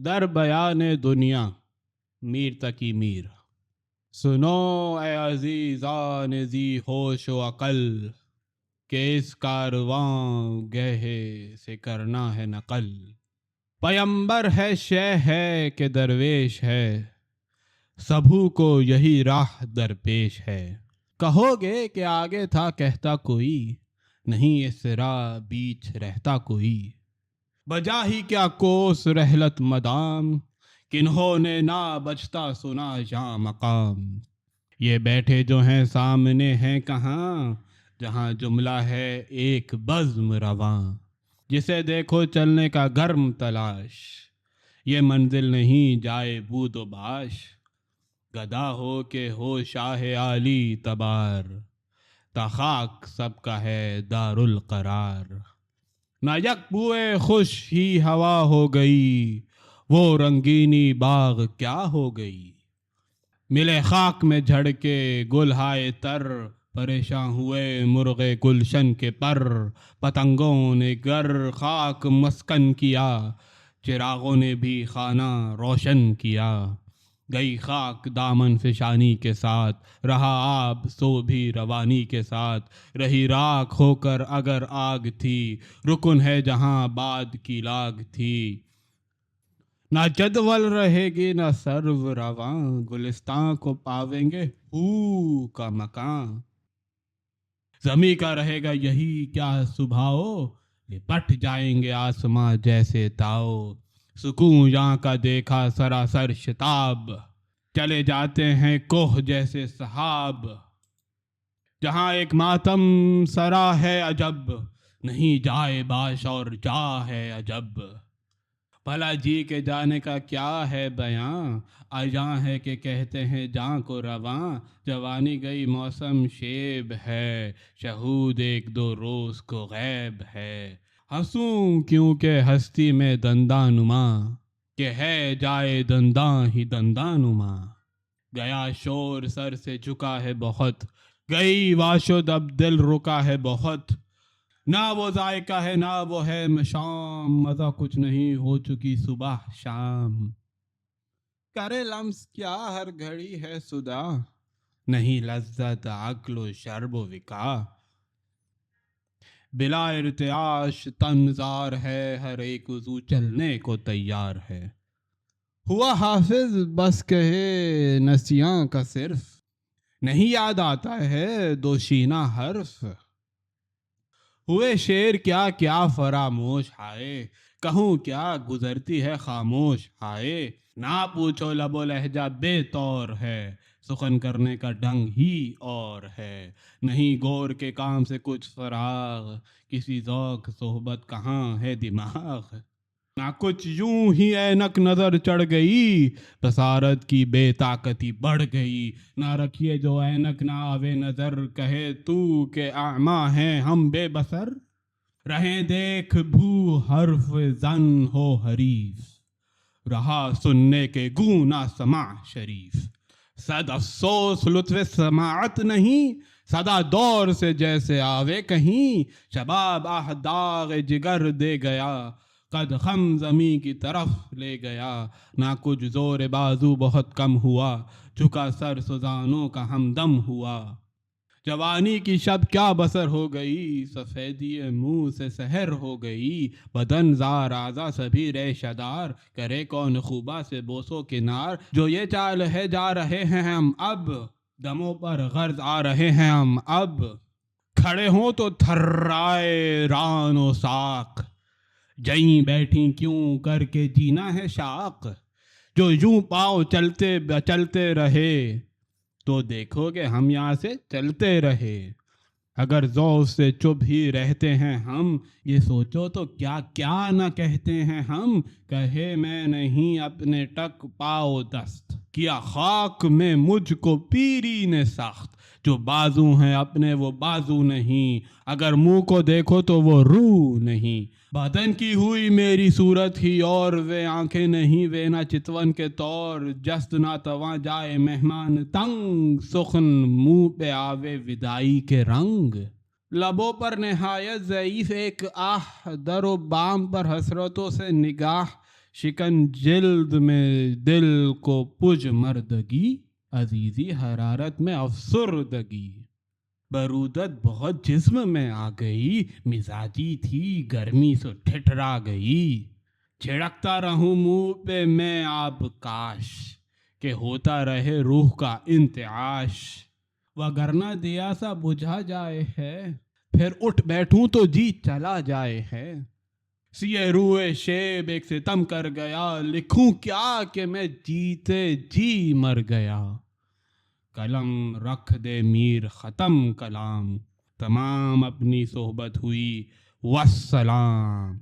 در بیان دنیا میر تقی میر. سنو اے عزیزان ذی ہوش و عقل کہ اس کارواں گہے سے کرنا ہے نقل. پیمبر ہے شیخ ہے کہ درویش ہے، سبھوں کو یہی راہ درپیش ہے. کہو گے کہ آگے تھا کہتا کوئی، نہیں اس راہ بیچ رہتا کوئی. بجا ہی کیا کوس رحلت مدام، کنہوں نے نہ بجتا سنا جاں مقام. یہ بیٹھے جو ہیں سامنے ہیں کہاں، جہاں جملہ ہے ایک بزم رواں. جسے دیکھو چلنے کا گرم تلاش، یہ منزل نہیں جائے بود و باش. گدھا ہو کہ ہو شاہ عالی تبار، تا خاک سب کا ہے دار القرار. نہ یک بوئے خوش ہی ہوا ہو گئی، وہ رنگینی باغ کیا ہو گئی. ملے خاک میں جھڑ کے گل ہائے تر، پریشاں ہوئے مرغ گلشن کے پر. پتنگوں نے گر خاک مسکن کیا، چراغوں نے بھی خانہ روشن کیا. گئی خاک دامن فشانی کے ساتھ، رہا آب سو بھی روانی کے ساتھ. رہی راکھ ہو کر اگر آگ تھی، رکن ہے جہاں باد کی لاگ تھی. نہ جدول رہے گی نہ سرو رواں، گلستاں کو پاویں گے ہو کا مکان. زمیں کا رہے گا یہی کیا صبحاؤ، لپٹ جائیں گے آسماں جیسے تاؤ. سکون یہاں کا دیکھا سراسر شتاب، چلے جاتے ہیں کوہ جیسے سحاب. جہاں ایک ماتم سرا ہے عجب، نہیں جائے باش اور جا ہے عجب. بھلا جی کے جانے کا کیا ہے بیاں، آجاں ہے کہ کہتے ہیں جاں کو رواں. جوانی گئی موسم شیب ہے، شہود ایک دو روز کو غیب ہے. ہنسوں کیونکہ ہستی میں دنداں نما، کہ ہے جائے دنداں ہی دنداں نما. گیا شور سر سے جھکا ہے بہت، گئی واشد اب دل رکا ہے بہت. نہ وہ ذائقہ ہے نہ وہ ہے مشام، مزہ کچھ نہیں ہو چکی صبح شام. کرے لمس کیا ہر گھڑی ہے صدا، نہیں لذت عقل و شرب و وقا. بلا ارتعاش تنظار ہے، ہر ایک وضو چلنے کو تیار ہے. ہوا حافظ بس کہے نسیاں کا صرف، نہیں یاد آتا ہے دوشینہ حرف. ہوئے شعر کیا کیا فراموش ہائے، کہوں کیا گزرتی ہے خاموش ہائے. نہ پوچھو لب و لہجہ بے طور ہے، سخن کرنے کا ڈھنگ ہی اور ہے. نہیں غور کے کام سے کچھ فراغ، کسی ذوق صحبت کہاں ہے دماغ. نہ کچھ یوں ہی اینک نظر چڑھ گئی، بصارت کی بے طاقتی بڑھ گئی. نہ رکھیے جو اینک نہ آوے نظر، کہے تو کہ اعمیٰ ہیں ہم بے بصر. رہیں دیکھ بھو حرف زن ہو حریف، رہا سننے کے گوں نہ سمع شریف. صد افسوس لطف سماعت نہیں، صدا دور سے جیسے آوے کہیں. شباب آہ داغ جگر دے گیا، قد خم زمیں کی طرف لے گیا. نہ کچھ زور بازو بہت کم ہوا، جھکا سر سزانوں کا ہمدم ہوا. جوانی کی شب کیا بسر ہو گئی، سفیدی منہ سے سحر ہو گئی. بدن زار اعضا سبھی ریشہ دار، کرے کون خوبا سے بوسو کنار. جو یہ چال ہے جا رہے ہیں ہم اب، دموں پر غرض آ رہے ہیں ہم اب. کھڑے ہوں تو تھرائے ران و ساق، جئیں بیٹھی کیوں کر کے جینا ہے شاق. جو یوں پاؤں چلتے چلتے رہے، تو دیکھو کہ ہم یہاں سے چلتے رہے. اگر ذوق سے چپ ہی رہتے ہیں ہم، یہ سوچو تو کیا کیا نہ کہتے ہیں ہم. کہے میں نہیں اپنے ٹک پاؤ دست، کیا خاک میں مجھ کو پیری نے سخت. جو بازو ہیں اپنے وہ بازو نہیں، اگر منہ کو دیکھو تو وہ روح نہیں. بدن کی ہوئی میری صورت ہی اور، وے آنکھیں نہیں وے نہ چتون کے طور. جست نہ تواں جائے مہمان تنگ، سخن منہ پہ آوے ودائی کے رنگ. لبوں پر نہایت ضعیف ایک آہ، در و بام پر حسرتوں سے نگاہ. شکن جلد میں دل کو پج مردگی، عزیزی حرارت میں افسردگی، برودت بہت جسم میں آ گئی، مزاجی تھی گرمی سے ٹھٹرا گئی، چھڑکتا رہوں منہ پہ میں آب کاش، کہ ہوتا رہے روح کا انتعاش، وگرنہ دیا سا بجھا جائے ہے، پھر اٹھ بیٹھوں تو جی چلا جائے ہے، سیے روئے شیب ایک ستم کر گیا، لکھوں کیا کہ میں جیتے جی مر گیا، قلم رکھ دے میر ختم کلام، تمام اپنی صحبت ہوئی والسلام۔